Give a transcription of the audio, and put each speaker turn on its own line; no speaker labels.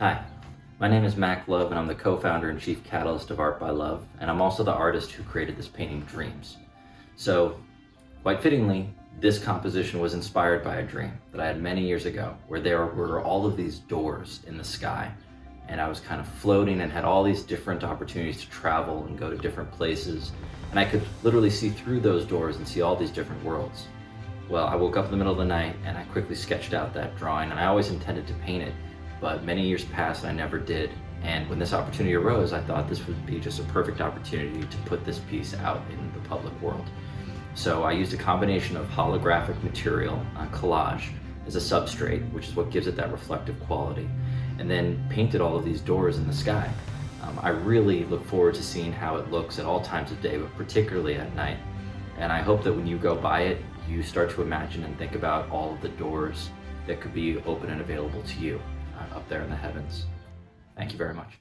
Hi, my name is Mac Love and I'm the co-founder and chief catalyst of Art by Love, and I'm also the artist who created this painting, Dreams. So, quite fittingly, this composition was inspired by a dream that I had many years ago, where there were all of these doors in the sky, and I was kind of floating and had all these different opportunities to travel and go to different places, and I could literally see through those doors and see all these different worlds. Well, I woke up in the middle of the night and I quickly sketched out that drawing, and I always intended to paint it, but many years passed and I never did. And when this opportunity arose, I thought this would be just a perfect opportunity to put this piece out in the public world. So I used a combination of holographic material, collage, as a substrate, which is what gives it that reflective quality, and then painted all of these doors in the sky. I really look forward to seeing how it looks at all times of day, but particularly at night. And I hope that when you go by it, you start to imagine and think about all of the doors that could be open and available to you up there in the heavens. Thank you very much.